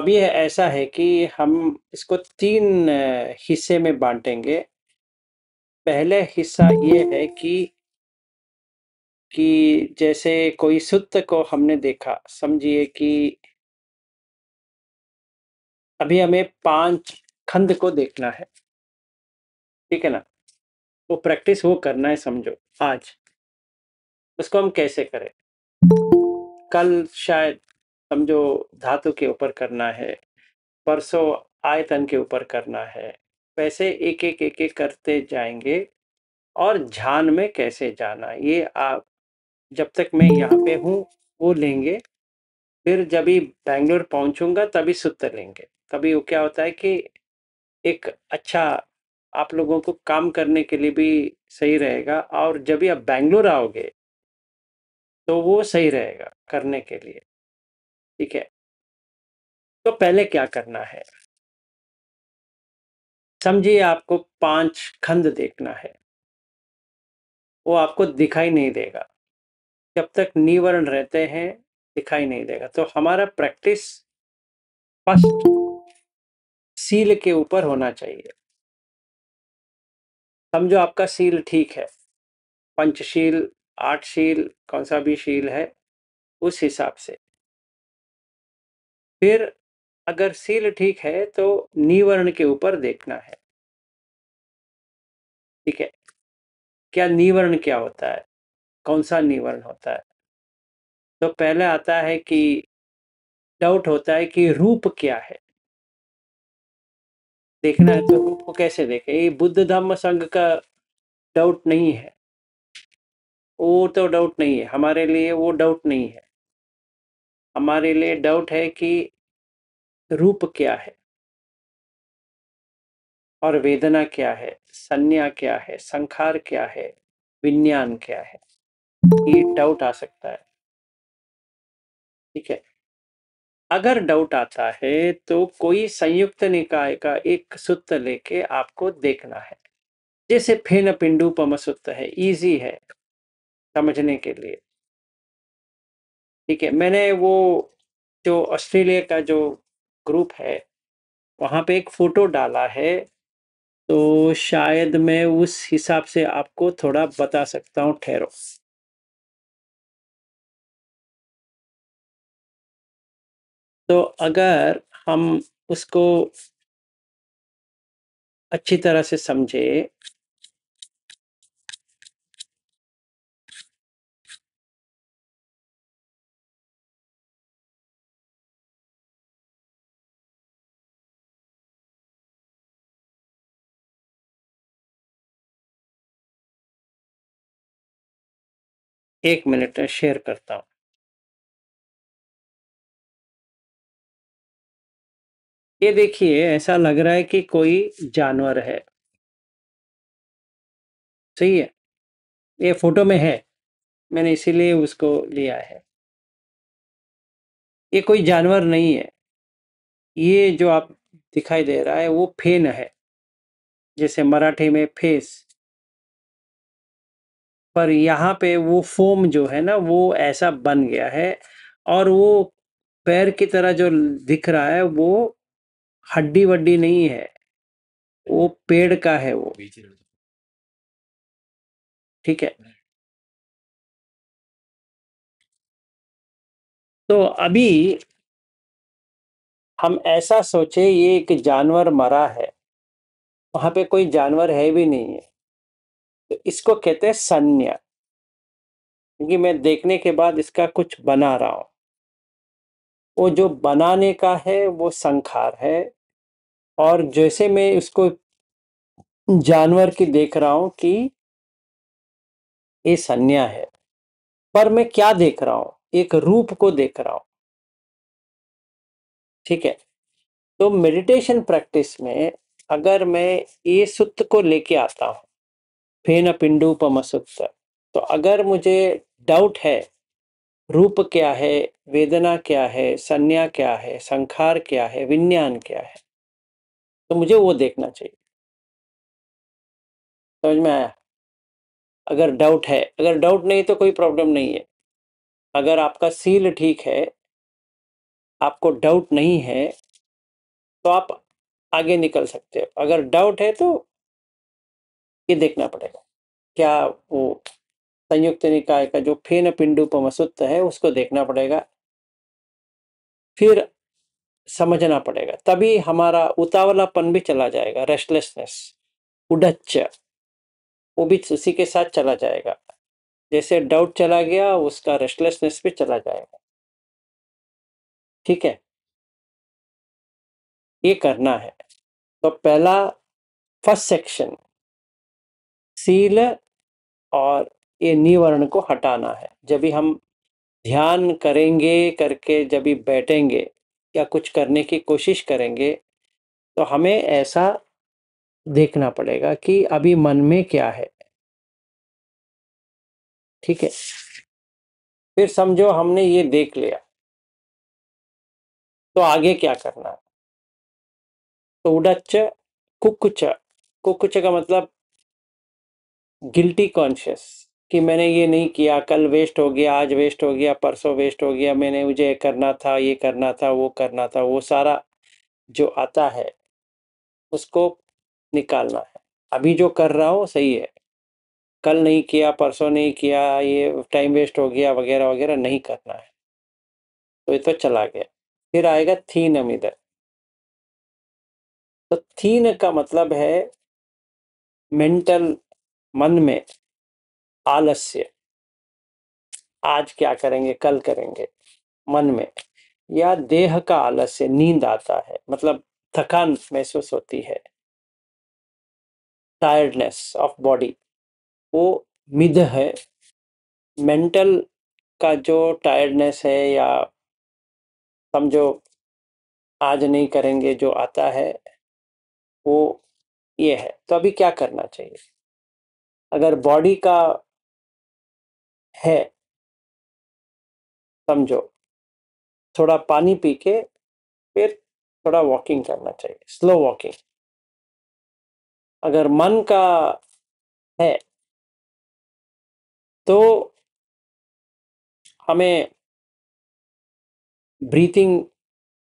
अभी ऐसा है कि हम इसको 3 हिस्से में बाँटेंगे। पहले हिस्सा ये है कि जैसे कोई सूत्र को हमने देखा, समझिए कि अभी हमें 5 खंड को देखना है, ठीक है ना? वो प्रैक्टिस वो करना है समझो आज। उसको हम कैसे करें? कल शायद समझो धातु के ऊपर करना है, परसों आयतन के ऊपर करना है। वैसे एक-एक करते जाएँगे और ध्यान में कैसे जाना, ये आप जब तक मैं यहाँ पे हूँ वो लेंगे, फिर जब भी बैंगलोर पहुँचूँगा तभी सूत्र लेंगे। तभी वो क्या होता है कि एक अच्छा आप लोगों को काम करने के लिए भी सही रहेगा, और जब भी आप बैंगलोर आओगे तो वो सही रहेगा करने के लिए, ठीक है? तो पहले क्या करना है, समझिए आपको 5 खंड देखना है, वो आपको दिखाई नहीं देगा। जब तक निवर्ण रहते हैं दिखाई नहीं देगा। तो हमारा प्रैक्टिस फर्स्ट सील के ऊपर होना चाहिए। समझो आपका सील ठीक है, पंचशील, 8 शील, कौन सा भी शील है उस हिसाब से। फिर अगर सील ठीक है तो निवर्ण के ऊपर देखना है, ठीक है? क्या निवर्ण क्या होता है, कौन सा निवर्ण होता है? तो पहले आता है कि डाउट होता है कि रूप क्या है, देखना है। तो रूप को कैसे देखें? ये बुद्ध धम्म संघ का डाउट नहीं है, वो तो डाउट नहीं है हमारे लिए, वो डाउट नहीं है। हमारे लिए डाउट है कि रूप क्या है और वेदना क्या है, संज्ञा क्या है, संखार क्या है, विज्ञान क्या है, ये डाउट आ सकता है, ठीक है? अगर डाउट आता है तो कोई संयुक्त निकाय का एक सूत्र लेके आपको देखना है। जैसे फेन पिंडूपम सूत्र है, इजी है समझने के लिए, ठीक है? मैंने वो जो ऑस्ट्रेलिया का जो ग्रुप है वहाँ पे एक फोटो डाला है, तो शायद मैं उस हिसाब से आपको थोड़ा बता सकता हूँ, ठहरो। तो अगर हम उसको अच्छी तरह से समझे, एक मिनट शेयर करता हूँ। ये देखिए, ऐसा लग रहा है कि कोई जानवर है, सही है? ये फोटो में है, मैंने इसीलिए उसको लिया है। ये कोई जानवर नहीं है, ये जो आप दिखाई दे रहा है वो फेन है, जैसे मराठी में फेस। पर यहाँ पे वो फोम जो है ना वो ऐसा बन गया है, और वो पैर की तरह जो दिख रहा है वो हड्डी वड्डी नहीं है, वो पेड़ का है वो, ठीक है? तो अभी हम ऐसा सोचे ये एक जानवर मरा है, वहां पे कोई जानवर है भी नहीं है, तो इसको कहते हैं संज्ञा, क्योंकि मैं देखने के बाद इसका कुछ बना रहा हूं। वो जो बनाने का है वो संखार है, और जैसे मैं उसको जानवर की देख रहा हूं कि ये संज्ञा है, पर मैं क्या देख रहा हूं, एक रूप को देख रहा हूं, ठीक है? तो मेडिटेशन प्रैक्टिस में अगर मैं ये सूत्र को लेके आता हूं, फेन पिंडूपम सूत्र, तो अगर मुझे डाउट है रूप क्या है, वेदना क्या है, संज्ञा क्या है, संखार क्या है, विज्ञान क्या है, तो मुझे वो देखना चाहिए। समझ में आया? अगर डाउट है, अगर डाउट नहीं तो कोई प्रॉब्लम नहीं है। अगर आपका सील ठीक है, आपको डाउट नहीं है, तो आप आगे निकल सकते हो। अगर डाउट है तो ये देखना पड़ेगा, क्या वो संयुक्त निकाय का जो फेन पिंडूपम सूत्र है उसको देखना पड़ेगा, फिर समझना पड़ेगा, तभी हमारा उतावलापन भी चला जाएगा, रेस्टलेसनेस, उडच्च, वो भी उसी के साथ चला जाएगा। जैसे डाउट चला गया, उसका रेस्टलेसनेस भी चला जाएगा। ठीक है, ये करना है। तो पहला फर्स्ट सेक्शन, सील और ये निवर्ण को हटाना है। जब भी हम ध्यान करेंगे, करके जब भी बैठेंगे या कुछ करने की कोशिश करेंगे, तो हमें ऐसा देखना पड़ेगा कि अभी मन में क्या है। ठीक है, फिर समझो हमने ये देख लिया, तो आगे क्या करना है। तो उडच्च कुकुच, कुकुच का मतलब गिल्टी कॉन्शियस, कि मैंने ये नहीं किया, कल वेस्ट हो गया, आज वेस्ट हो गया, परसों वेस्ट हो गया, मैंने मुझे करना था, ये करना था, वो करना था, वो सारा जो आता है उसको निकालना है। अभी जो कर रहा हूँ सही है, कल नहीं किया, परसों नहीं किया, ये टाइम वेस्ट हो गया वगैरह वगैरह नहीं करना है। तो ये तो चला गया। फिर आएगा थीनम इधर। तो थीन का मतलब है मेंटल, मन में आलस्य, आज क्या करेंगे, कल करेंगे, मन में, या देह का आलस्य, नींद आता है, मतलब थकान महसूस होती है, टायर्डनेस ऑफ बॉडी, वो मिद है। मेंटल का जो टायर्डनेस है, या समझो आज नहीं करेंगे जो आता है, वो ये है। तो अभी क्या करना चाहिए, अगर बॉडी का है, समझो थोड़ा पानी पी के फिर थोड़ा वॉकिंग करना चाहिए, स्लो वॉकिंग। अगर मन का है तो हमें ब्रीथिंग,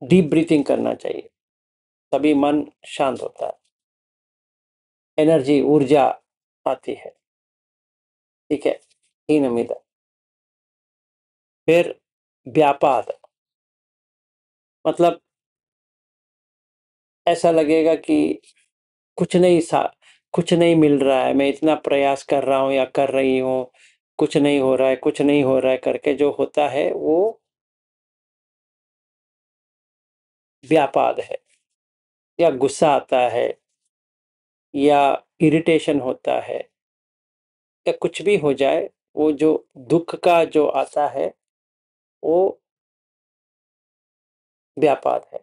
डीप ब्रीथिंग करना चाहिए, तभी मन शांत होता है, एनर्जी, ऊर्जा आती है। ठीक है, तीन उम्मीद। फिर व्यापाद, मतलब ऐसा लगेगा कि कुछ नहीं सा कुछ नहीं मिल रहा है, मैं इतना प्रयास कर रहा हूँ या कर रही हूँ, कुछ नहीं हो रहा है, कुछ नहीं हो रहा है करके जो होता है वो व्यापाद है। या गुस्सा आता है, या इरिटेशन होता है, या कुछ भी हो जाए, वो जो दुख का जो आता है वो व्यापाद है।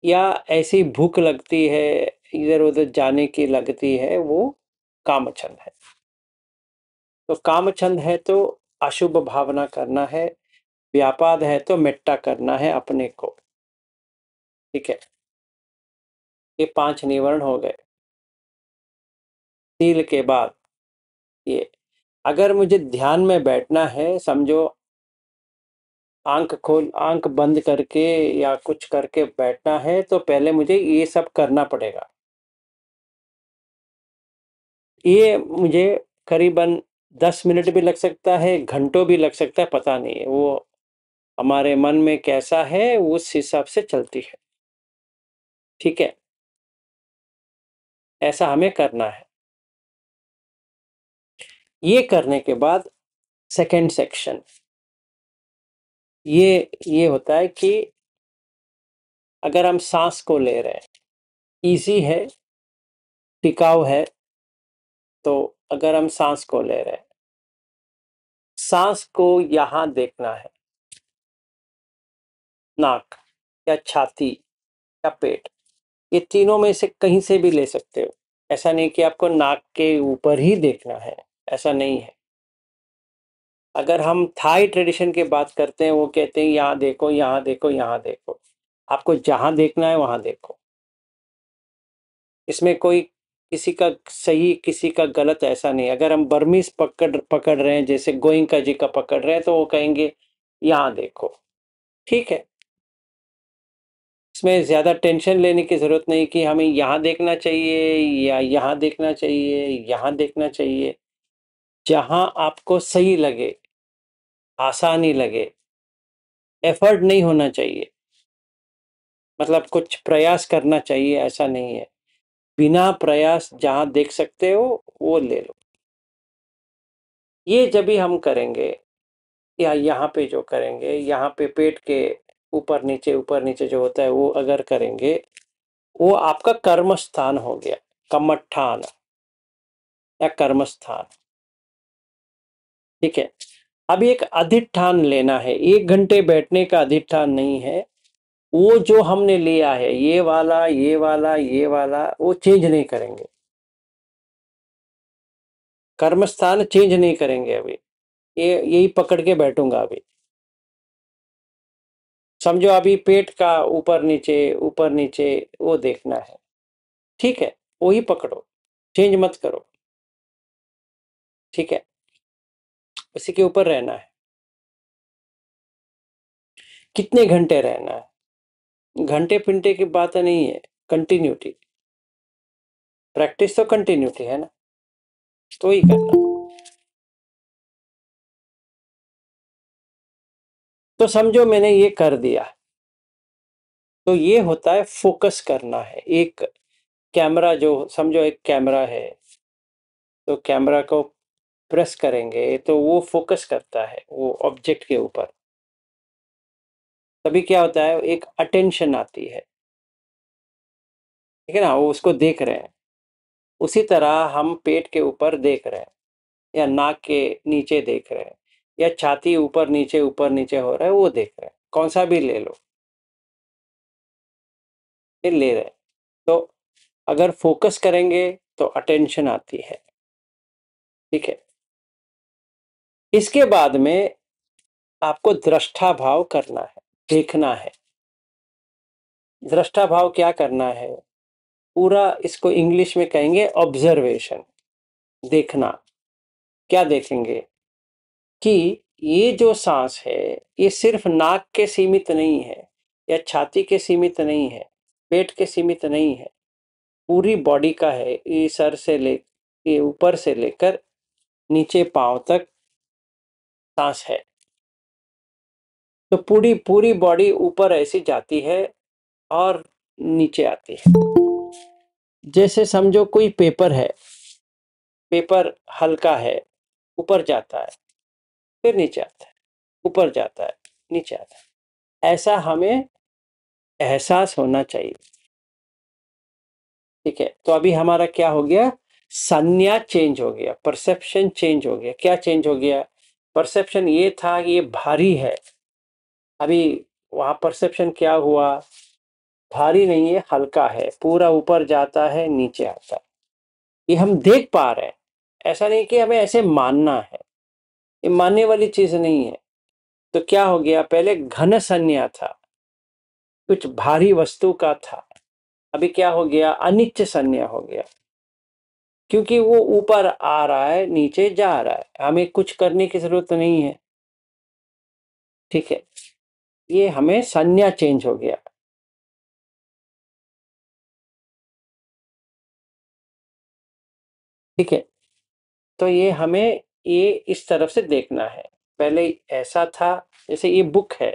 या ऐसी भूख लगती है, इधर उधर जाने की लगती है, वो कामछंद है। तो कामछंद है तो अशुभ भावना करना है, व्यापाद है तो मेट्टा करना है अपने को। ठीक है, ये 5 निवर्ण हो गए। सील के बाद ये, अगर मुझे ध्यान में बैठना है, समझो आंख बंद करके या कुछ करके बैठना है, तो पहले मुझे ये सब करना पड़ेगा। ये मुझे करीबन 10 मिनट भी लग सकता है, घंटों भी लग सकता है, पता नहीं है, वो हमारे मन में कैसा है उस हिसाब से चलती है। ठीक है, ऐसा हमें करना है। ये करने के बाद सेकंड सेक्शन, ये होता है कि अगर हम सांस को ले रहे हैं, इजी है, टिकाऊ है, तो अगर हम सांस को ले रहे हैं, सांस को यहां देखना है, नाक या छाती या पेट, ये तीनों में से कहीं से भी ले सकते हो। ऐसा नहीं कि आपको नाक के ऊपर ही देखना है, ऐसा नहीं है। अगर हम थाई ट्रेडिशन की बात करते हैं, वो कहते हैं यहाँ देखो, यहाँ देखो, यहाँ देखो, आपको जहां देखना है वहां देखो। इसमें कोई किसी का सही किसी का गलत ऐसा नहीं। अगर हम बर्मीज पकड़ पकड़ रहे हैं, जैसे गोइंका जी का पकड़ रहे हैं, तो वो कहेंगे यहाँ देखो। ठीक है, इसमें ज़्यादा टेंशन लेने की ज़रूरत नहीं कि हमें यहाँ देखना चाहिए या यहाँ देखना चाहिए, यहाँ देखना चाहिए। जहाँ आपको सही लगे, आसानी लगे, एफ़र्ट नहीं होना चाहिए। मतलब कुछ प्रयास करना चाहिए ऐसा नहीं है। बिना प्रयास जहाँ देख सकते हो, वो ले लो। ये जब भी हम करेंगे या यहाँ पे जो करेंगे, यहाँ पे पेट के ऊपर नीचे जो होता है वो अगर करेंगे, वो आपका कर्म स्थान हो गया, कमठान या कर्म स्थान। ठीक है। अब एक अधिष्ठान लेना है, 1 घंटे बैठने का अधिष्ठान नहीं है। वो जो हमने लिया है, ये वाला, ये वाला, ये वाला, वो चेंज नहीं करेंगे। कर्म स्थान चेंज नहीं करेंगे अभी। ये यही पकड़ के बैठूंगा अभी। समझो अभी पेट का ऊपर नीचे वो देखना है। ठीक है, वही पकड़ो, चेंज मत करो। ठीक है, उसी के ऊपर रहना है। कितने घंटे रहना है, घंटे पिंटे की बात नहीं है, कंटिन्यूटी। प्रैक्टिस तो कंटिन्यूटी है ना, तो ही करना। तो समझो मैंने ये कर दिया, तो ये होता है फोकस करना है। एक कैमरा, जो समझो एक कैमरा है, तो कैमरा को प्रेस करेंगे तो वो फोकस करता है वो ऑब्जेक्ट के ऊपर। तभी क्या होता है, एक अटेंशन आती है। ठीक है ना, वो उसको देख रहे हैं। उसी तरह हम पेट के ऊपर देख रहे हैं, या नाक के नीचे देख रहे हैं, या छाती ऊपर नीचे हो रहा है वो देख रहे हैं। कौन सा भी ले लो, ये ले रहे हैं। तो अगर फोकस करेंगे तो अटेंशन आती है। ठीक है। इसके बाद में आपको दृष्टा भाव करना है, देखना है। दृष्टा भाव क्या करना है, पूरा इसको इंग्लिश में कहेंगे ऑब्जर्वेशन। देखना, क्या देखेंगे कि ये जो सांस है, ये सिर्फ नाक के सीमित नहीं है, या छाती के सीमित नहीं है, पेट के सीमित नहीं है, पूरी बॉडी का है। ये सर से ले, ये ऊपर से लेकर नीचे पांव तक सांस है। तो पूरी पूरी बॉडी ऊपर ऐसी जाती है और नीचे आती है। जैसे समझो कोई पेपर है, पेपर हल्का है, ऊपर जाता है, फिर नीचे आता है, ऊपर जाता है, नीचे आता है। ऐसा हमें एहसास होना चाहिए। ठीक है, तो अभी हमारा क्या हो गया, संज्ञा चेंज हो गया, परसेप्शन चेंज हो गया। क्या चेंज हो गया, परसेप्शन ये था कि ये भारी है। अभी वहां परसेप्शन क्या हुआ, भारी नहीं है, हल्का है, पूरा ऊपर जाता है, नीचे आता है। ये हम देख पा रहे हैं। ऐसा नहीं कि हमें ऐसे मानना है, ये मानने वाली चीज नहीं है। तो क्या हो गया, पहले घन संज्ञा था, कुछ भारी वस्तु का था। अभी क्या हो गया, अनिच्च संज्ञा हो गया, क्योंकि वो ऊपर आ रहा है, नीचे जा रहा है, हमें कुछ करने की जरूरत नहीं है। ठीक है, ये हमें संज्ञा चेंज हो गया। ठीक है, तो ये हमें ये इस तरफ से देखना है। पहले ऐसा था, जैसे ये बुक है,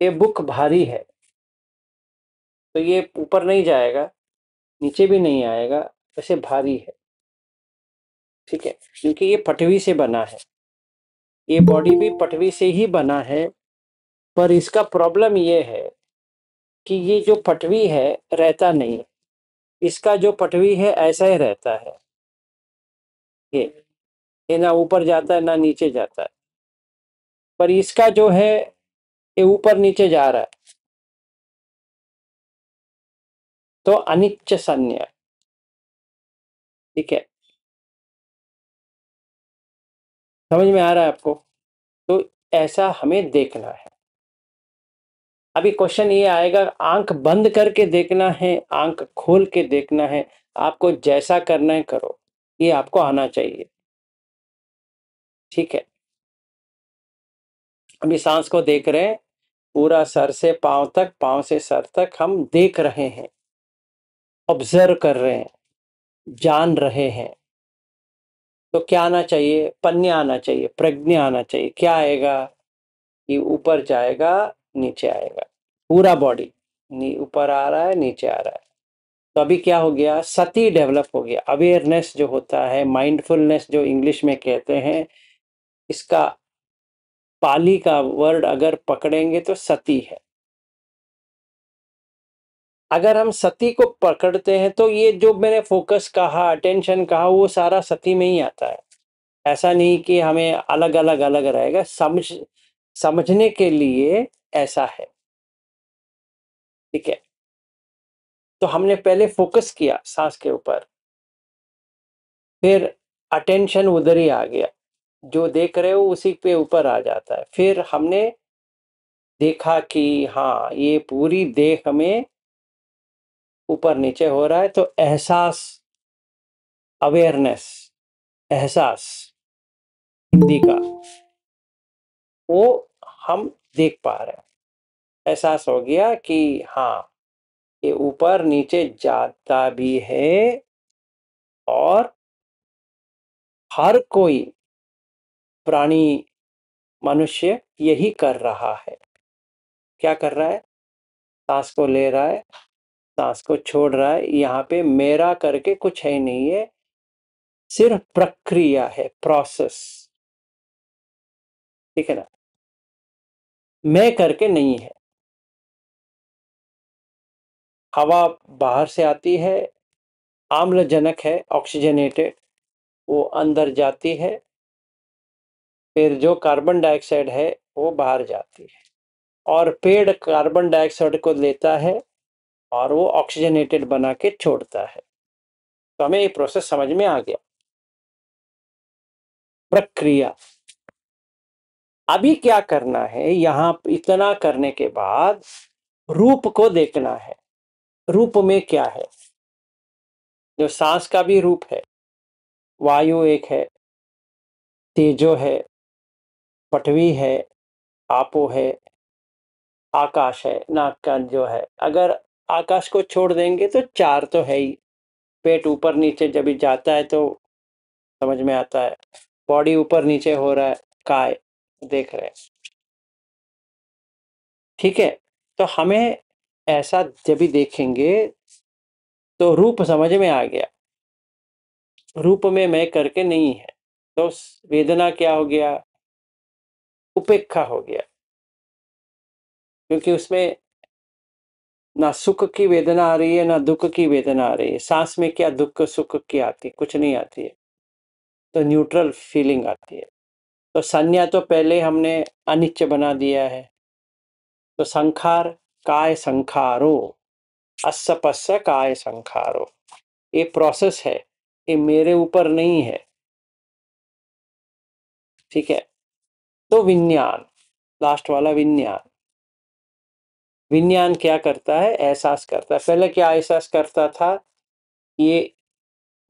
ये बुक भारी है, तो ये ऊपर नहीं जाएगा, नीचे भी नहीं आएगा, वैसे भारी है। ठीक है, क्योंकि ये पटवी से बना है, ये बॉडी भी पटवी से ही बना है। पर इसका प्रॉब्लम ये है कि ये जो पटवी है रहता नहीं, इसका जो पटवी है ऐसा ही रहता है। ये ना ऊपर जाता है ना नीचे जाता है। पर इसका जो है, ये ऊपर नीचे जा रहा है, तो अनिच्च संज्ञा। ठीक है, समझ में आ रहा है आपको। तो ऐसा हमें देखना है। अभी क्वेश्चन ये आएगा, आंख बंद करके देखना है, आंख खोल के देखना है, आपको जैसा करना है करो, ये आपको आना चाहिए। ठीक है, अभी सांस को देख रहे हैं, पूरा सर से पांव तक, पांव से सर तक हम देख रहे हैं, ऑब्जर्व कर रहे हैं, जान रहे हैं। तो क्या आना चाहिए? पन्या आना चाहिए, प्रज्ञा आना चाहिए। क्या आएगा? कि ऊपर जाएगा, नीचे आएगा, पूरा बॉडी ऊपर आ रहा है, नीचे आ रहा है। तो अभी क्या हो गया? सती डेवलप हो गया। अवेयरनेस जो होता है, माइंडफुलनेस जो इंग्लिश में कहते हैं, इसका पाली का वर्ड अगर पकड़ेंगे तो सती है। अगर हम सती को पकड़ते हैं तो ये जो मैंने फोकस कहा, अटेंशन कहा, वो सारा सती में ही आता है। ऐसा नहीं कि हमें अलग अलग अलग रहेगा, समझने के लिए ऐसा है। ठीक है, तो हमने पहले फोकस किया सांस के ऊपर, फिर अटेंशन उधर ही आ गया, जो देख रहे हो उसी पे ऊपर आ जाता है। फिर हमने देखा कि हाँ, ये पूरी देह में ऊपर नीचे हो रहा है, तो एहसास, अवेयरनेस, एहसास हिंदी का, वो हम देख पा रहे हैं। एहसास हो गया कि हाँ, ये ऊपर नीचे जाता भी है और हर कोई प्राणी, मनुष्य यही कर रहा है। क्या कर रहा है? सांस को ले रहा है, सांस को छोड़ रहा है। यहाँ पे मेरा करके कुछ है नहीं है, सिर्फ प्रक्रिया है, प्रोसेस। ठीक है ना? मैं करके नहीं है। हवा बाहर से आती है, आम्लजनक है, ऑक्सीजनेटेड, वो अंदर जाती है, फिर जो कार्बन डाइऑक्साइड है वो बाहर जाती है, और पेड़ कार्बन डाइऑक्साइड को लेता है और वो ऑक्सीजनेटेड बना के छोड़ता है। तो हमें ये प्रोसेस समझ में आ गया, प्रक्रिया। अभी क्या करना है? यहां इतना करने के बाद रूप को देखना है। रूप में क्या है? जो सांस का भी रूप है, वायु एक है, तेजो है, पटवी है, आपो है, आकाश है, नाक का जो है। अगर आकाश को छोड़ देंगे तो चार तो है ही। पेट ऊपर नीचे जब भी जाता है तो समझ में आता है, बॉडी ऊपर नीचे हो रहा है, काय देख रहे हैं। ठीक है, तो हमें ऐसा जब भी देखेंगे तो रूप समझ में आ गया, रूप में मैं करके नहीं है। तो वेदना क्या हो गया? उपेक्षा हो गया, क्योंकि उसमें ना सुख की वेदना आ रही है, ना दुख की वेदना आ रही है। सांस में क्या दुख सुख की आती? कुछ नहीं आती है, तो न्यूट्रल फीलिंग आती है। तो संज्ञा तो पहले हमने अनिच्च बना दिया है। तो संखार, काय संखारो, अस्य पस्य काय संखारो, ये प्रोसेस है, ये मेरे ऊपर नहीं है। ठीक है, तो विज्ञान, लास्ट वाला विज्ञान। विज्ञान क्या करता है? एहसास करता है। पहले क्या एहसास करता था? ये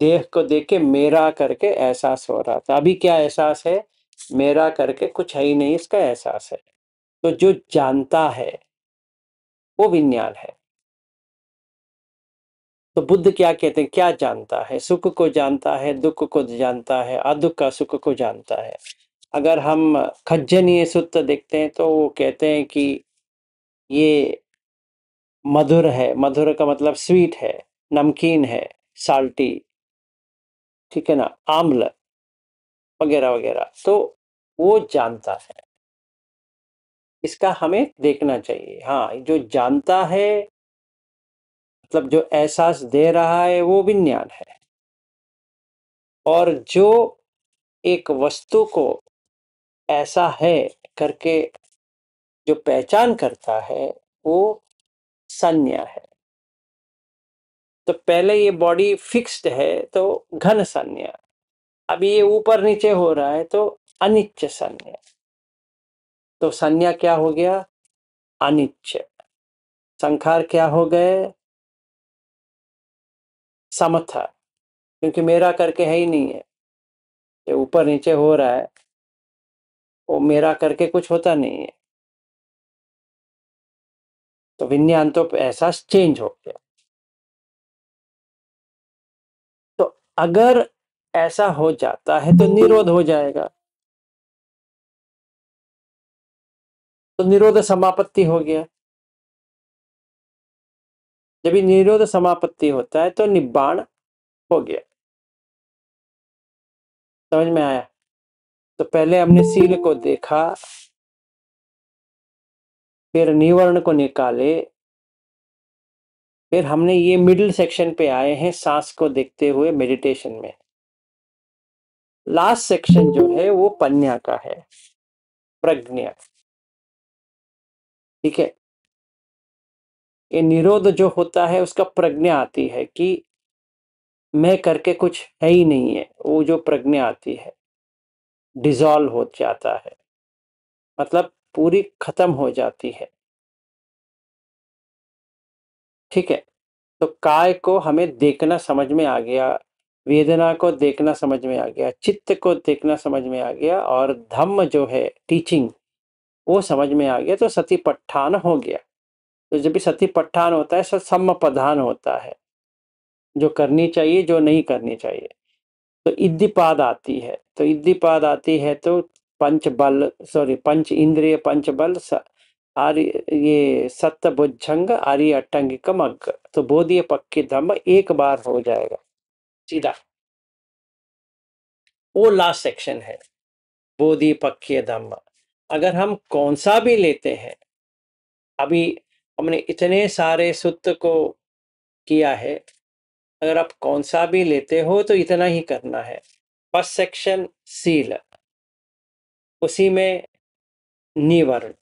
देह को देख के मेरा करके एहसास हो रहा था। अभी क्या एहसास है? मेरा करके कुछ है ही नहीं, इसका एहसास है। तो जो जानता है वो विज्ञान है। तो बुद्ध क्या कहते हैं? क्या जानता है? सुख को जानता है, दुख को जानता है, अदुख का सुख को जानता है। अगर हम खज्जनीय सूत्र देखते हैं तो वो कहते हैं कि ये मधुर है, मधुर का मतलब स्वीट है, नमकीन है, साल्टी, ठीक है ना, आम्ल वगैरह वगैरह। तो वो जानता है, इसका हमें देखना चाहिए। हाँ, जो जानता है मतलब जो एहसास दे रहा है वो विज्ञान है, और जो एक वस्तु को ऐसा है करके जो पहचान करता है वो संज्ञा है। तो पहले ये बॉडी फिक्स्ड है तो घन संज्ञा, अभी ये ऊपर नीचे हो रहा है तो अनिच्च संज्ञा। तो संज्ञा क्या हो गया? अनिच्च। संखार क्या हो गए? समथा, क्योंकि मेरा करके है ही नहीं है, ये ऊपर नीचे हो रहा है, वो मेरा करके कुछ होता नहीं है। तो विज्ञान तो ऐसा चेंज हो गया। तो अगर ऐसा हो जाता है तो निरोध हो जाएगा, तो निरोध समापत्ति हो गया। जब ये निरोध समापत्ति होता है तो निब्बाण हो गया। समझ में आया? तो पहले हमने सील को देखा, फिर निवर्ण को निकाले, फिर हमने ये मिडिल सेक्शन पे आए हैं सांस को देखते हुए मेडिटेशन में। लास्ट सेक्शन जो है वो पन्या का है, प्रज्ञा। ठीक है, ये निरोध जो होता है उसका प्रज्ञा आती है कि मैं करके कुछ है ही नहीं है, वो जो प्रज्ञा आती है डिसॉल्व हो जाता है, मतलब पूरी खत्म हो जाती है। ठीक है, तो काय को हमें देखना समझ में आ गया, वेदना को देखना समझ में आ गया, चित्त को देखना समझ में आ गया, और धम्म जो है टीचिंग वो समझ में आ गया, तो सतिपट्ठान हो गया। तो जब भी सतिपट्ठान होता है सम्मपधान होता है, जो करनी चाहिए जो नहीं करनी चाहिए। तो इद्दिपाद आती है, तो इद्दिपाद आती है तो पंच बल, सॉरी पंच इंद्रिय पंच बल आर्य, ये सत्य बुद्धंग आर्य अट्टंगिकम अग्ग, तो बोधिय पक्की धम्म एक बार हो जाएगा सीधा। वो लास्ट सेक्शन है बोधि पक्की धम्म। अगर हम कौन सा भी लेते हैं, अभी हमने इतने सारे सूत्र को किया है, अगर आप कौन सा भी लेते हो तो इतना ही करना है। फर्स्ट सेक्शन सील, उसी में निवर्ण।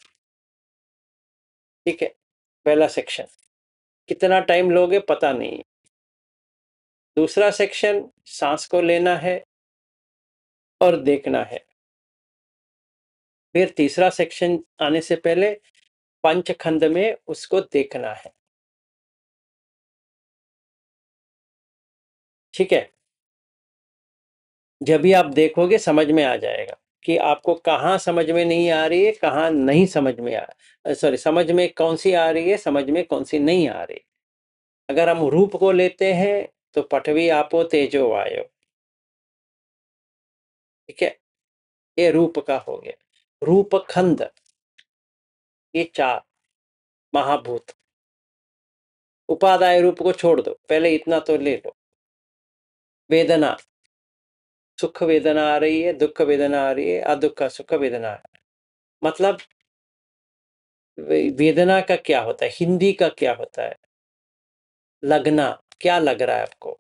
ठीक है, पहला सेक्शन कितना टाइम लोगे पता नहीं। दूसरा सेक्शन सांस को लेना है और देखना है। फिर तीसरा सेक्शन आने से पहले पंचखंड में उसको देखना है। ठीक है, जब भी आप देखोगे समझ में आ जाएगा कि आपको कहाँ समझ में नहीं आ रही है, कहाँ नहीं समझ में आ, सॉरी समझ में कौन सी आ रही है, समझ में कौन सी नहीं आ रही। अगर हम रूप को लेते हैं तो पठवी आपो तेजो वायो। ठीक है, ये रूप का हो गया। रूप खंड, ये चार महाभूत। उपादाय रूप को छोड़ दो, पहले इतना तो ले लो। वेदना, सुख वेदना आ रही है, दुख वेदना आ रही है, अदुख सुख वेदना है। मतलब वेदना का क्या होता है, हिंदी का क्या होता है, लगना। क्या लग रहा है आपको?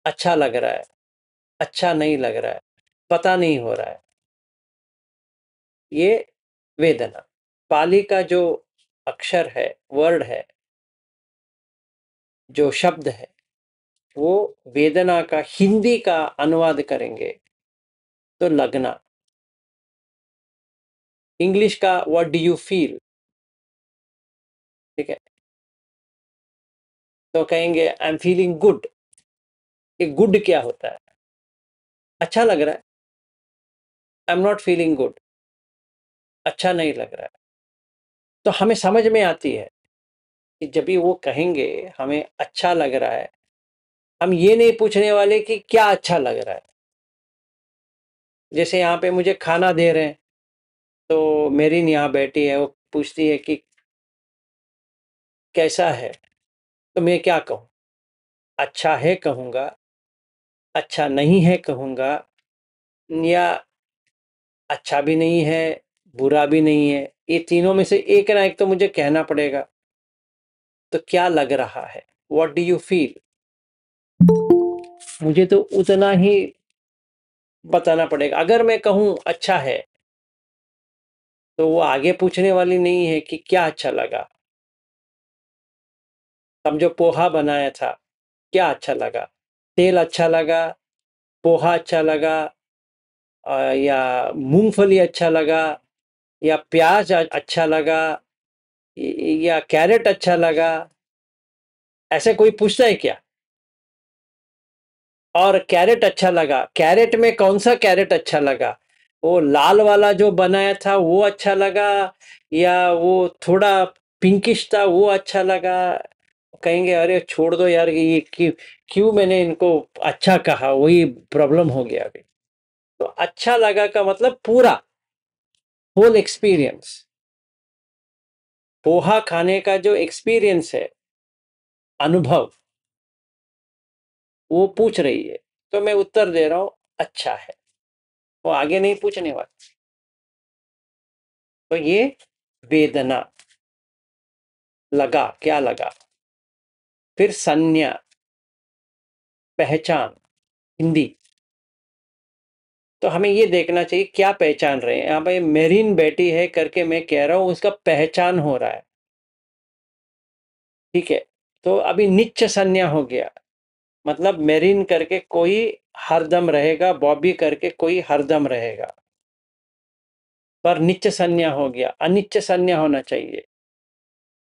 अच्छा लग रहा है, अच्छा नहीं लग रहा है, पता नहीं हो रहा है, ये वेदना। पाली का जो अक्षर है, वर्ड है, जो शब्द है, वो वेदना का हिंदी का अनुवाद करेंगे तो लगना। इंग्लिश का व्हाट डू यू फील। ठीक है, तो कहेंगे आई एम फीलिंग गुड। ये गुड क्या होता है? अच्छा लग रहा है। I am not feeling good, अच्छा नहीं लग रहा है। तो हमें समझ में आती है कि जब भी वो कहेंगे हमें अच्छा लग रहा है, हम ये नहीं पूछने वाले कि क्या अच्छा लग रहा है। जैसे यहाँ पे मुझे खाना दे रहे हैं, तो मेरी यहाँ बैठी है, वो पूछती है कि कैसा है, तो मैं क्या कहूँ? अच्छा है कहूँगा, अच्छा नहीं है कहूँगा, या अच्छा भी नहीं है बुरा भी नहीं है। ये तीनों में से एक ना एक तो मुझे कहना पड़ेगा। तो क्या लग रहा है, व्हाट डू यू फील, मुझे तो उतना ही बताना पड़ेगा। अगर मैं कहूँ अच्छा है, तो वो आगे पूछने वाली नहीं है कि क्या अच्छा लगा। समझो पोहा बनाया था, क्या अच्छा लगा? तेल अच्छा लगा, पोहा अच्छा लगा, या मूंगफली अच्छा लगा, या प्याज अच्छा लगा, या कैरेट अच्छा लगा? ऐसे कोई पूछता है क्या? और कैरेट अच्छा लगा, कैरेट में कौन सा कैरेट अच्छा लगा? वो लाल वाला जो बनाया था वो अच्छा लगा, या वो थोड़ा पिंकिश था वो अच्छा लगा, कहेंगे अरे छोड़ दो यार, ये क्यों क्यों मैंने इनको अच्छा कहा, वही प्रॉब्लम हो गया अभी। तो अच्छा लगा का मतलब पूरा होल एक्सपीरियंस, पोहा खाने का जो एक्सपीरियंस है, अनुभव, वो पूछ रही है, तो मैं उत्तर दे रहा हूं अच्छा है, वो आगे नहीं पूछने वाली। तो ये वेदना, लगा, क्या लगा। फिर संज्ञा, पहचान, हिंदी। तो हमें ये देखना चाहिए क्या पहचान रहे हैं। यहाँ पे मेरीन बैठी है करके मैं कह रहा हूं, उसका पहचान हो रहा है, ठीक है। तो अभी निच्च संज्ञा हो गया, मतलब मेरीन करके कोई हरदम रहेगा, बॉबी करके कोई हरदम रहेगा, पर निच्च संज्ञा हो गया, अनिच्च संज्ञा होना चाहिए।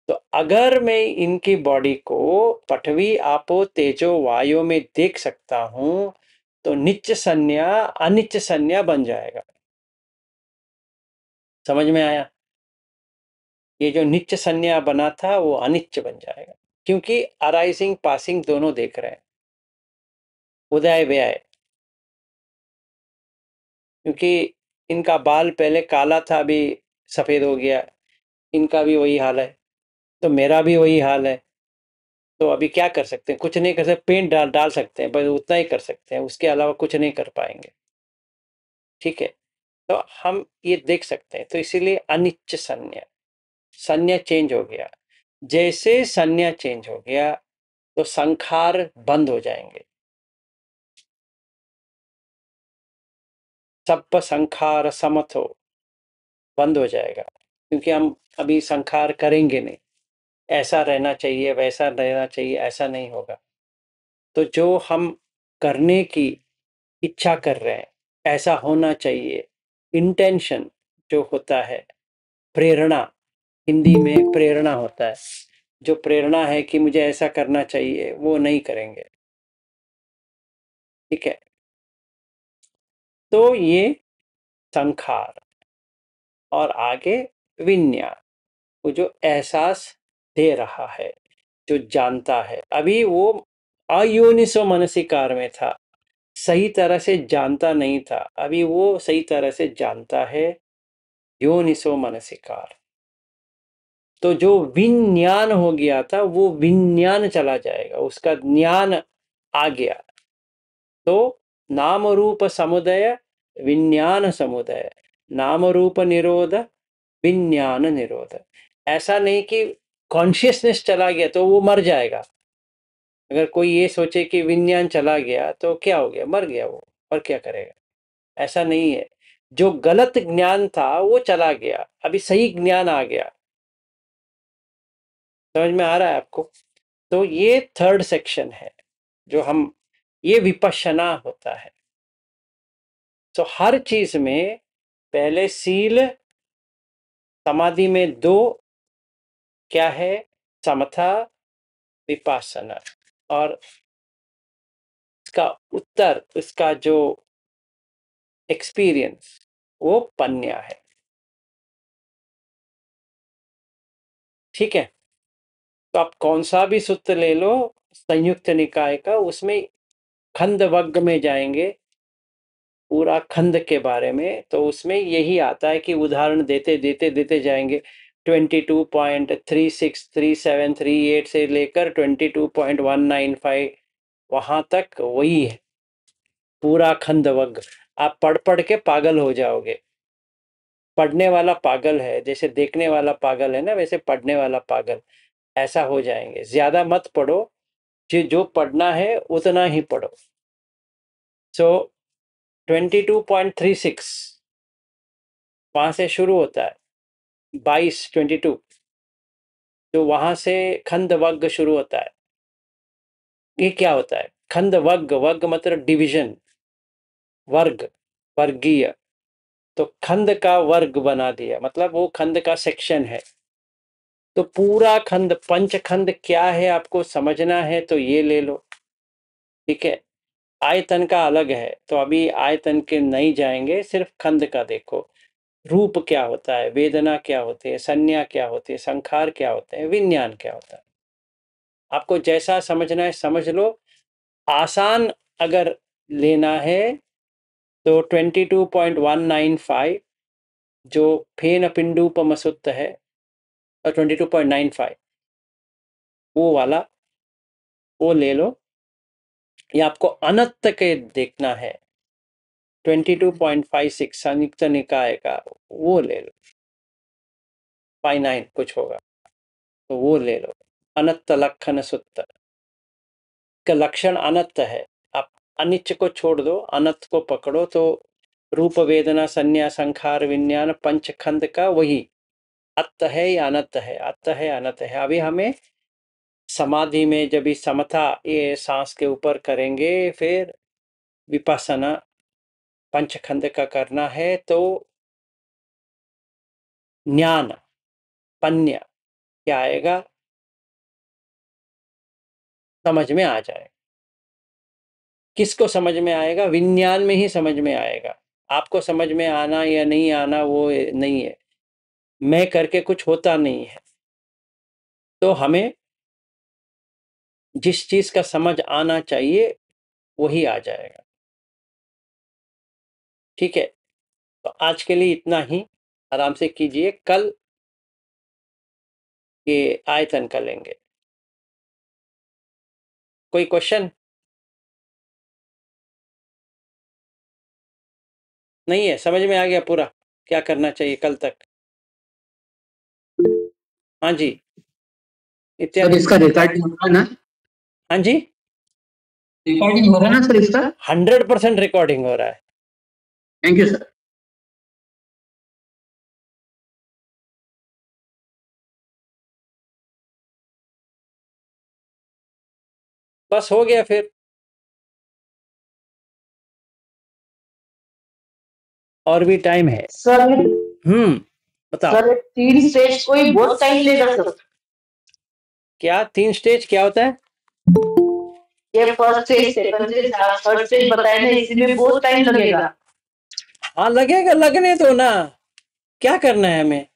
तो अगर मैं इनकी बॉडी को पृथ्वी आपो तेजो वायु में देख सकता हूं, तो निच्च संज्ञा अनिच्च संज्ञा बन जाएगा। समझ में आया? ये जो निच्च संज्ञा बना था वो अनिच्च बन जाएगा, क्योंकि अराइजिंग पासिंग दोनों देख रहे हैं, उदय व्यय। क्योंकि इनका बाल पहले काला था, अभी सफेद हो गया, इनका भी वही हाल है, तो मेरा भी वही हाल है। तो अभी क्या कर सकते हैं? कुछ नहीं कर सकते, पेंट डाल डाल सकते हैं, बस उतना ही कर सकते हैं, उसके अलावा कुछ नहीं कर पाएंगे, ठीक है। तो हम ये देख सकते हैं, तो इसीलिए अनिच्च संज्ञा, संज्ञा चेंज हो गया। जैसे संज्ञा चेंज हो गया तो संखार बंद हो जाएंगे, सब संखार समथो बंद हो जाएगा, क्योंकि हम अभी संखार करेंगे नहीं। ऐसा रहना चाहिए, वैसा रहना चाहिए, ऐसा नहीं होगा। तो जो हम करने की इच्छा कर रहे हैं, ऐसा होना चाहिए, इंटेंशन जो होता है, प्रेरणा, हिंदी में प्रेरणा होता है, जो प्रेरणा है कि मुझे ऐसा करना चाहिए, वो नहीं करेंगे, ठीक है। तो ये संखार, और आगे विन्यास, वो जो एहसास दे रहा है, जो जानता है। अभी वो अयोनिसो मनसिकार में था, सही तरह से जानता नहीं था, अभी वो सही तरह से जानता है, योनिसो मनसिकार। तो जो विज्ञान हो गया था वो विज्ञान चला जाएगा, उसका ज्ञान आ गया। तो नाम रूप समुदय विज्ञान समुदय, नाम रूप निरोध विज्ञान निरोध। ऐसा नहीं कि कॉन्शियसनेस चला गया तो वो मर जाएगा। अगर कोई ये सोचे कि विज्ञान चला गया तो क्या हो गया, मर गया वो, और क्या करेगा? ऐसा नहीं है। जो गलत ज्ञान था वो चला गया, अभी सही ज्ञान आ गया। समझ में आ रहा है आपको? तो ये थर्ड सेक्शन है, जो हम, ये विपश्यना होता है। तो हर चीज में पहले सील, समाधि में दो क्या है, समथा, विपासना, और इसका उत्तर, इसका जो एक्सपीरियंस, वो पन्या है, ठीक है। तो आप कौन सा भी सूत्र ले लो संयुक्त निकाय का, उसमें खंड वर्ग में जाएंगे, पूरा खंड के बारे में, तो उसमें यही आता है कि उदाहरण देते देते देते जाएंगे, 22.363738 से लेकर 22.195, वहां तक वही है पूरा खंड वर्ग। आप पढ़ पढ़ के पागल हो जाओगे। पढ़ने वाला पागल है, जैसे देखने वाला पागल है ना, वैसे पढ़ने वाला पागल, ऐसा हो जाएंगे। ज्यादा मत पढ़ो, जो पढ़ना है उतना ही पढ़ो। सो 22.36 वहां से शुरू होता है, 22 जो वहां से खंड वर्ग शुरू होता है। ये क्या होता है? खंड वर्ग, वर्ग मतलब डिवीजन, वर्ग, वर्गीय। तो खंड का वर्ग बना दिया, मतलब वो खंड का सेक्शन है। तो पूरा खंड, पंचखंड क्या है आपको समझना है तो ये ले लो, ठीक है। आयतन का अलग है, तो अभी आयतन के नहीं जाएंगे, सिर्फ खंड का देखो। रूप क्या होता है, वेदना क्या होती है, संज्ञा क्या होती है, संखार क्या होते हैं, विज्ञान क्या होता है। आपको जैसा समझना है समझ लो। आसान अगर लेना है तो 22.195 जो फेन पिंडूपमसुत्त है, और 22.95 वो वाला, वो ले लो। या आपको अनंत के देखना है 22.56 संयुक्त निकाय का, वो ले लो। 59 कुछ होगा तो वो ले लो। अनंत लक्षण सूत्र का लक्षण अनंत है। आप अनिच्च को छोड़ दो, अनंत को पकड़ो तो रूप वेदना संज्ञा संखार विज्ञान पंचखंड का वही अत है या अनंत है, अत है अनंत है। अभी हमें समाधि में जब इस समता ये सांस के ऊपर करेंगे, फिर विपස්සना पंचखंड का करना है, तो ज्ञान पन्य क्या आएगा, समझ में आ जाएगा। किसको समझ में आएगा? विज्ञान में ही समझ में आएगा। आपको समझ में आना या नहीं आना वो नहीं है, मैं करके कुछ होता नहीं है। तो हमें जिस चीज का समझ आना चाहिए वही आ जाएगा। ठीक है, तो आज के लिए इतना ही। आराम से कीजिए, कल ये आयतन कर लेंगे। कोई क्वेश्चन नहीं है? समझ में आ गया पूरा क्या करना चाहिए कल तक? हाँ जी, सर इसका रिकॉर्डिंग हो रहा है ना? हाँ जी, रिकॉर्डिंग हो रहा है ना सर इसका? 100% रिकॉर्डिंग हो रहा है। Thank you sir. बस हो गया फिर, और भी टाइम है। सर बताओ। सर 3 स्टेज कोई बहुत टाइम लेगा सर? क्या 3 स्टेज क्या होता है? ये first stage, second stage, third stage बताया ना, इसमें बहुत टाइम लगेगा। हाँ लगेगा, लगने दो ना, क्या करना है हमें?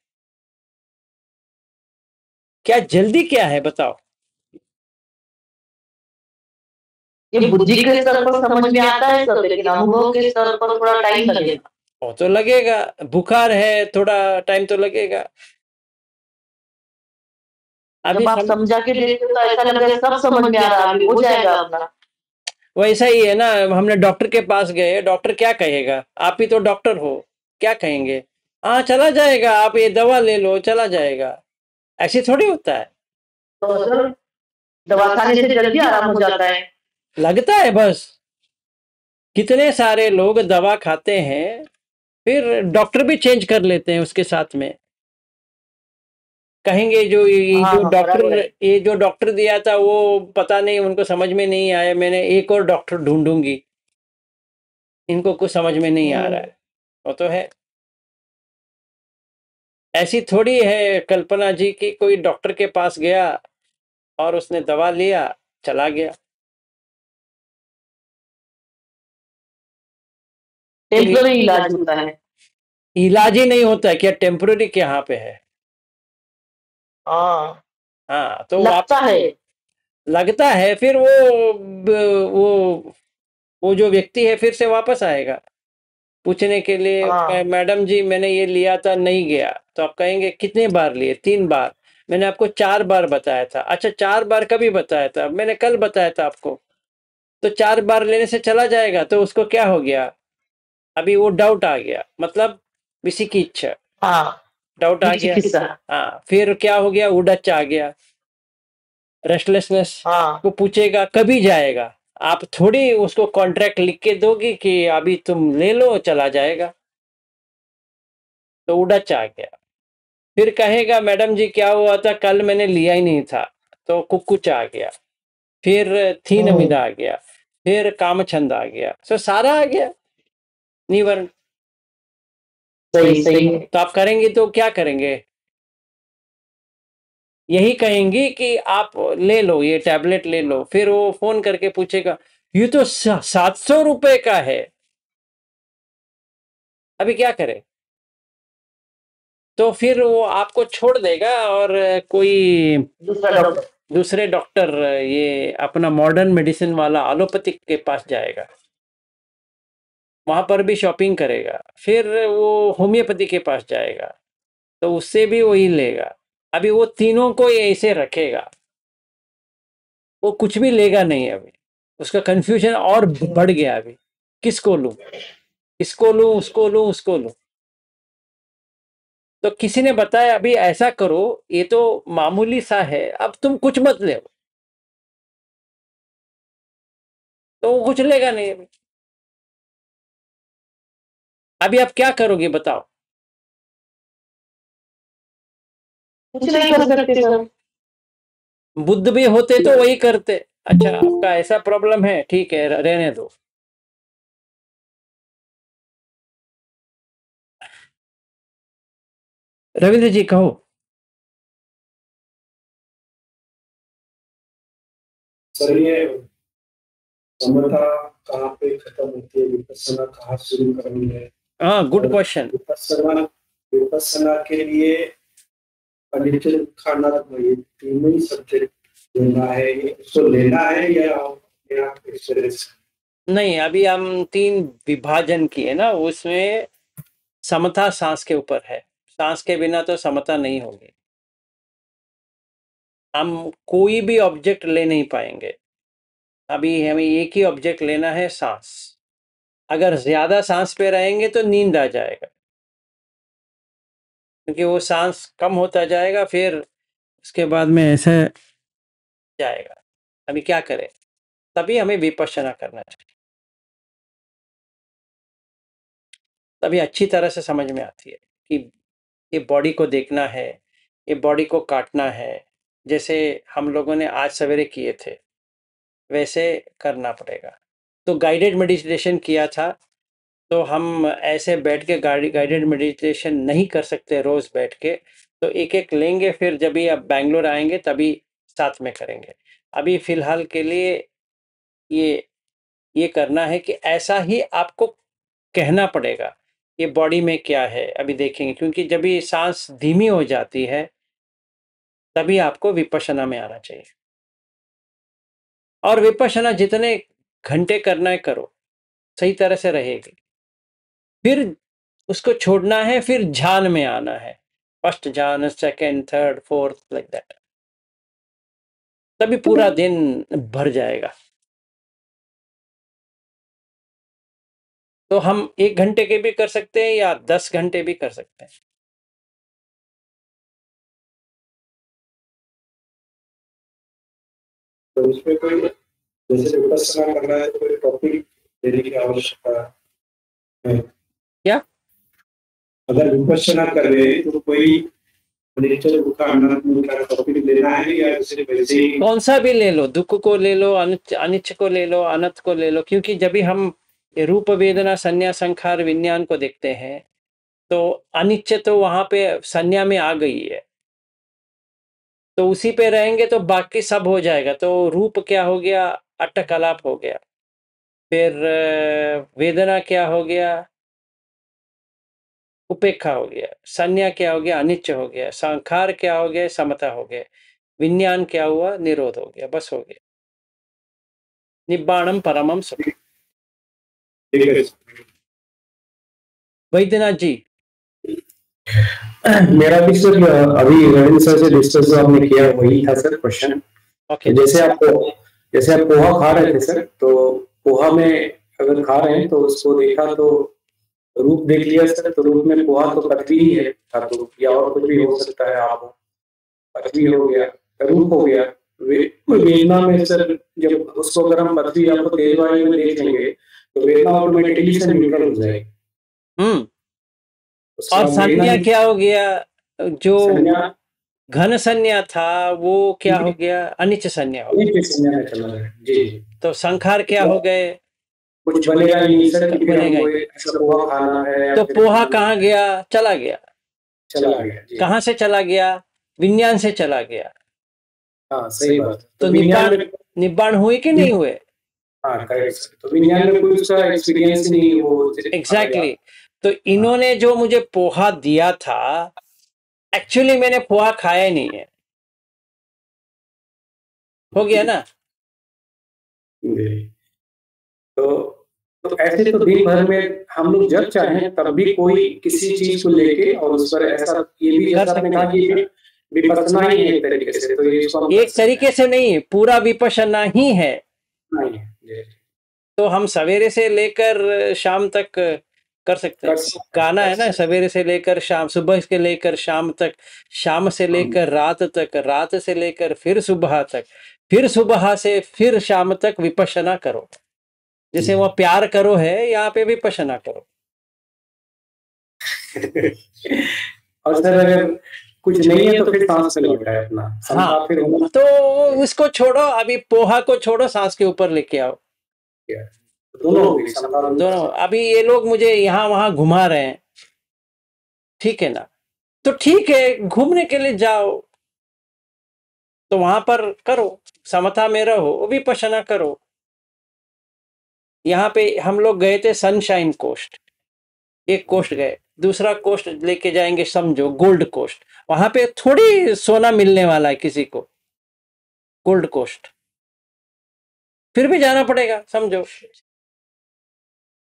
क्या जल्दी क्या है बताओ? ये बुद्धि के स्तर पर समझ में आता है सर, लेकिन अनुभव के स्तर पर थोड़ा टाइम लगेगा। वो तो लगेगा, बुखार है, थोड़ा टाइम तो लगेगा। जब आप समझा के देखते तो ऐसा लगेगा सब समझ में आ रहा है, अभी हो जाएगा अपना। वैसा ही है ना, हमने डॉक्टर के पास गए, डॉक्टर क्या कहेगा? आप ही तो डॉक्टर हो, क्या कहेंगे? हाँ चला जाएगा, आप ये दवा ले लो चला जाएगा। ऐसे थोड़ी होता है। तो सर दवा खाने से जल्दी आराम हो जाता है? लगता है बस। कितने सारे लोग दवा खाते हैं, फिर डॉक्टर भी चेंज कर लेते हैं उसके साथ में। कहेंगे ये जो डॉक्टर दिया था वो पता नहीं, उनको समझ में नहीं आया, मैंने एक और डॉक्टर ढूंढूंगी, इनको कुछ समझ में नहीं आ रहा है। वो तो है, ऐसी थोड़ी है कल्पना जी की कोई डॉक्टर के पास गया और उसने दवा लिया चला गया। टेम्पररी इलाज होता है। इलाज ही नहीं होता है क्या? टेम्पररी यहाँ पे है? हाँ तो लगता है, लगता है, फिर वो जो व्यक्ति है फिर से वापस आएगा पूछने के लिए, मैडम जी मैंने ये लिया था नहीं गया। तो आप कहेंगे कितने बार लिए? 3 बार। मैंने आपको 4 बार बताया था। अच्छा 4 बार कभी बताया था? मैंने कल बताया था आपको। तो 4 बार लेने से चला जाएगा तो उसको क्या हो गया? अभी वो डाउट आ गया, मतलब किसी की इच्छा, डाउट आ गया। हाँ फिर क्या हो गया? उड़च आ गया, रेस्टलेसनेस। को पूछेगा कभी जाएगा? आप थोड़ी उसको कॉन्ट्रैक्ट लिख के दोगी कि अभी तुम ले लो चला जाएगा। तो उड़च आ गया। फिर कहेगा मैडम जी क्या हुआ था, कल मैंने लिया ही नहीं था। तो कुकुच आ गया। फिर थीनमिद आ गया। फिर कामछंद आ गया। सो सारा आ गया निवर्ण। सही है। तो आप करेंगे तो क्या करेंगे? यही कहेंगी कि आप ले लो ये टैबलेट ले लो। फिर वो फोन करके पूछेगा ये तो 700 रुपए का है, अभी क्या करें? तो फिर वो आपको छोड़ देगा और कोई दूसरे डॉक्टर ये अपना मॉडर्न मेडिसिन वाला एलोपैथिक के पास जाएगा, वहां पर भी शॉपिंग करेगा, फिर वो होम्योपैथी के पास जाएगा तो उससे भी वही लेगा। अभी वो तीनों को ऐसे रखेगा, वो कुछ भी लेगा नहीं। अभी उसका कंफ्यूजन और बढ़ गया। अभी किसको लूं, इसको लूं, उसको लूं, उसको लूं। तो किसी ने बताया अभी ऐसा करो, ये तो मामूली सा है, अब तुम कुछ मत ले, तो वो कुछ लेगा नहीं। अभी आप क्या करोगे बताओ? कुछ नहीं कर सकते सर। बुद्ध भी होते तो वही करते। अच्छा, आपका ऐसा प्रॉब्लम है, ठीक है, रहने दो। रविंद्र जी कहो। सर ये समता कहाँ पे खत्म होती है, विपස්සना कहाँ शुरू करनी है? हाँ, गुड क्वेश्चन। विपස්සना विपස්සना के लिए अनिश्चित खाना ये तीनों ही सब्जेक्ट लेना है, ये उसको लेना है या एक्सपीरियंस? नहीं, अभी हम 3 विभाजन किए ना, उसमें समता सांस के ऊपर है। सांस के बिना तो समता नहीं होगी। हम कोई भी ऑब्जेक्ट ले नहीं पाएंगे। अभी हमें एक ही ऑब्जेक्ट लेना है, सांस। अगर ज्यादा सांस पे रहेंगे तो नींद आ जाएगा, क्योंकि वो सांस कम होता जाएगा, फिर उसके बाद में ऐसे जाएगा। अभी क्या करें? तभी हमें विपश्यना करना चाहिए, तभी अच्छी तरह से समझ में आती है कि ये बॉडी को देखना है, ये बॉडी को काटना है। जैसे हम लोगों ने आज सवेरे किए थे वैसे करना पड़ेगा। तो गाइडेड मेडिटेशन किया था, तो हम ऐसे बैठ के गाइडेड मेडिटेशन नहीं कर सकते रोज बैठ के, तो एक एक लेंगे, फिर जब भी आप बैंगलोर आएंगे तभी साथ में करेंगे। अभी फिलहाल के लिए ये करना है कि ऐसा ही आपको कहना पड़ेगा ये बॉडी में क्या है। अभी देखेंगे, क्योंकि जब भी सांस धीमी हो जाती है तभी आपको विपश्यना में आना चाहिए। और विपश्यना जितने घंटे करना है करो, सही तरह से रहेगी। फिर उसको छोड़ना है, फिर ध्यान में आना है, फर्स्ट ध्यान, second, third, fourth, like that. तभी पूरा दिन भर जाएगा। तो हम 1 घंटे के भी कर सकते हैं या 10 घंटे भी कर सकते हैं। तो उसमें कोई जैसे विपස්සना करना है तो कोई टॉपिक लेने की आवश्यकता है क्या? अगर विपස්සना कर रहे हैं तो कोई नेचर का अनात्म का टॉपिक लेना है या सिर्फ वैसे ही? कौन सा भी ले लो, दुख को ले लो, अनिच्छ को ले लो, अनंत को ले लो। क्योंकि जब भी हम रूप, वेदना, संज्ञा, संखार, विज्ञान को देखते हैं तो अनिच्छ तो वहां पे संज्ञा में आ गई है, तो उसी पे रहेंगे तो बाकी सब हो जाएगा। तो रूप क्या हो गया? अट्टकलाप हो गया। फिर वेदना क्या हो गया? उपेक्षा हो गया। संज्ञा क्या हो गया? अनिच्छ हो गया। संखार क्या हो गया? समता हो गया। विज्ञान क्या हुआ? निरोध हो गया। बस हो गया। निब्बाणम परमम सुखम। वैद्यनाथ जी, मेरा भी सर अभी रविंद्र सर से डिस्कस जो आपने किया वही था सर क्वेश्चन। ओके। जैसे आप पोहा खा रहे थे सर, तो पोहा में अगर खा रहे हैं तो उसको देखा तो रूप देख लिया सर, तो रूप में पोहा तो पृथ्वी ही है धातु, या और कुछ भी हो सकता है। आप पृथ्वी हो गया, रूप हो गया। वेदना में सर जब उसको अगर हम पृथ्वी आपको तेज वायु में देख लेंगे तो वेदना ऑटोमेटिकली से न्यूट्रल हो जाएगी। और संज्ञा क्या हो गया? जो घन संज्ञा था वो क्या हो गया? अनिच्छ संज्ञा हो गया। जी। तो संखार क्या हो गए? कुछ बनेगा नहीं सर, बनेगा ही। ऐसा पोहा खाना है तो पोहा कहाँ गया? चला गया। कहाँ से चला गया? विज्ञान से चला गया। हाँ, सही बात। तो निब्बाण हुए कि नहीं हुए? हाँ, करेक्ट। तो विज्ञान में कोई उसका एक्सपीरियंस नहीं हो। एग्जैक्टली। तो इन्होंने जो मुझे पोहा दिया था एक्चुअली मैंने पोहा खाया ही नहीं है। हो गया ना? जी। तो ऐसे तो दिन भर में हम लोग जब चाहें तब भी कोई किसी चीज को लेके और उस पर ऐसा, ये भी जैसा आपने कहा कि ये विपස්සना ही है एक तरीके से, तो ये इसको हम एक तरीके से नहीं, पूरा विपश्यना ही है। नहीं है। जी। तो हम सवेरे से लेकर शाम तक कर सकते हैं। गाना है ना, सवेरे से लेकर शाम, सुबह से लेकर शाम तक, शाम से लेकर रात तक, रात से लेकर फिर सुबह तक, फिर सुबह से फिर शाम तक विपश्यना करो। जैसे वो प्यार करो है, यहाँ पे विपश्यना करो। और सर अगर कुछ नहीं है तो फिर सांस पे लौटाए अपना। हाँ, तो उसको छोड़ो, अभी पोहा को छोड़ो, सांस के ऊपर लेके आओ। दोनों। अभी ये लोग मुझे यहाँ वहां घुमा रहे हैं, ठीक है ना? तो ठीक है, घूमने के लिए जाओ तो वहां पर करो, समता में रहो, विपश्यना करो। यहाँ पे हम लोग गए थे सनशाइन कोस्ट, एक कोस्ट गए, दूसरा कोस्ट लेके जाएंगे समझो गोल्ड कोस्ट। वहां पे थोड़ी सोना मिलने वाला है किसी को, गोल्ड कोस्ट फिर भी जाना पड़ेगा, समझो।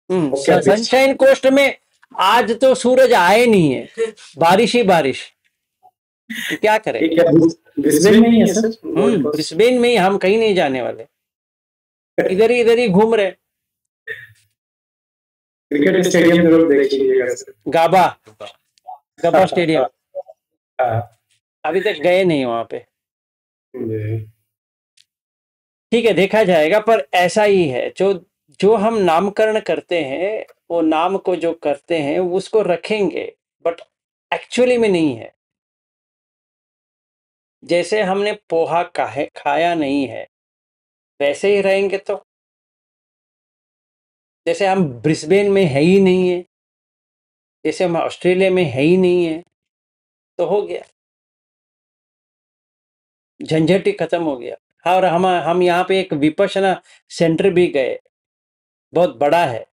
सनशाइन कोस्ट में आज तो सूरज आए नहीं है, बारिश ही बारिश, क्या करें? ब्रिस्बेन में ही है सर? ब्रिस्बेन में ही, हम कहीं नहीं जाने वाले, इधर ही घूम रहे। क्रिकेट स्टेडियम जरूर देख लीजिएगा सर। गाबा स्टेडियम अभी तक गए नहीं वहां पे। ठीक है, देखा जाएगा, पर ऐसा ही है, जो हम नामकरण करते हैं, वो नाम को जो करते हैं उसको रखेंगे, बट एक्चुअली में नहीं है। जैसे हमने पोहा खाया नहीं है, वैसे ही रहेंगे। तो जैसे हम ब्रिस्बेन में है ही नहीं है, जैसे हम ऑस्ट्रेलिया में है ही नहीं है, तो हो गया, झंझट ही खत्म हो गया। और हम यहाँ पे एक विपश्यना सेंटर भी गए, बहुत बड़ा है।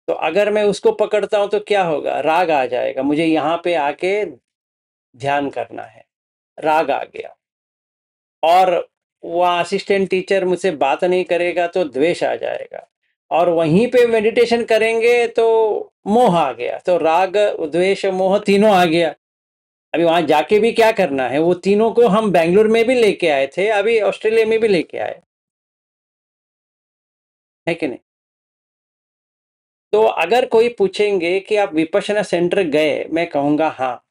तो अगर मैं उसको पकड़ता हूँ तो क्या होगा? राग आ जाएगा, मुझे यहाँ पे आके ध्यान करना है, राग आ गया। और वह असिस्टेंट टीचर मुझसे बात नहीं करेगा तो द्वेष आ जाएगा, और वहीं पे मेडिटेशन करेंगे तो मोह आ गया, तो राग द्वेष मोह तीनों आ गया। अभी वहां जाके भी क्या करना है? वो तीनों को हम बेंगलुरु में भी लेके आए थे, अभी ऑस्ट्रेलिया में भी लेके आए, है कि नहीं? तो अगर कोई पूछेंगे कि आप विपश्यना सेंटर गए, मैं कहूंगा हाँ।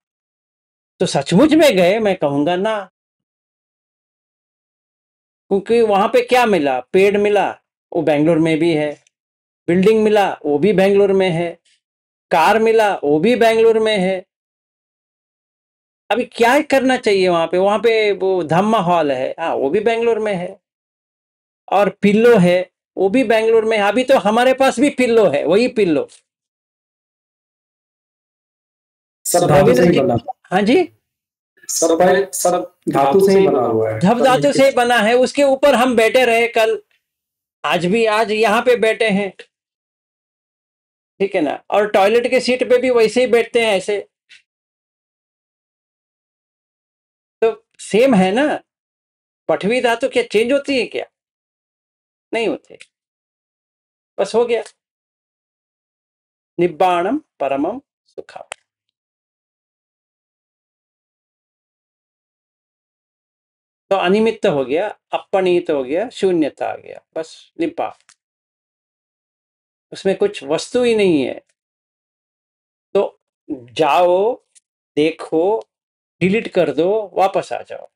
तो सचमुच में गए? मैं कहूंगा ना, क्योंकि वहां पे क्या मिला? पेड़ मिला, वो बेंगलुरु में भी है। बिल्डिंग मिला, वो भी बेंगलुरु में है। कार मिला, वो भी बेंगलुरु में है। अभी क्या करना चाहिए वहां पे? वहां पे वो धम्मा हॉल है, हाँ, वो भी बेंगलुरु में है। और पिल्लो है, वो भी बेंगलुरु में है। अभी तो हमारे पास भी पिल्लो है, वही पिल्लो। सब धातु से ही बना। हाँ जी, सब धातु से ही बना हुआ है। सब धातु से बना है। उसके ऊपर हम बैठे रहे कल, आज यहाँ पे बैठे हैं, ठीक है ना? और टॉयलेट के सीट पे भी वैसे ही बैठते हैं, ऐसे। तो सेम है ना? पठवी धातु क्या चेंज होती है क्या? नहीं होती। बस हो गया, निब्बाणम परमम सुखम। तो अनिमित्त हो गया, अपनीत हो गया, शून्यता आ गया, बस निब्बाण। उसमें कुछ वस्तु ही नहीं है। तो जाओ, देखो, डिलीट कर दो, वापस आ जाओ,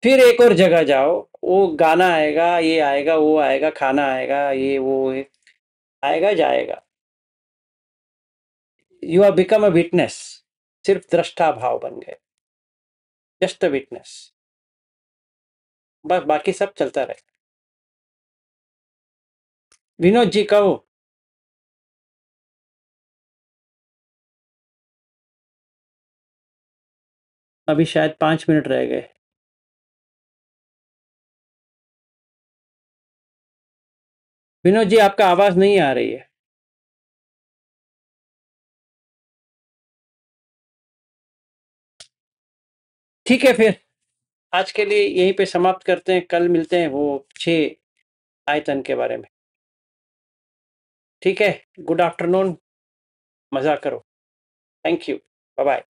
फिर एक और जगह जाओ, वो गाना आएगा, ये आएगा, वो आएगा, खाना आएगा, ये वो आएगा, जाएगा। You are become a witness, सिर्फ दृष्टा भाव बन गए, जस्ट अ विटनेस। बस बाकी सब चलता रहे। विनोद जी कहो। अभी शायद 5 मिनट रह गए। विनोद जी, आपका आवाज नहीं आ रही है। ठीक है, फिर आज के लिए यहीं पे समाप्त करते हैं। कल मिलते हैं वो 6 आयतन के बारे में। ठीक है, गुड आफ्टरनून, मजा करो। Thank you, bye bye.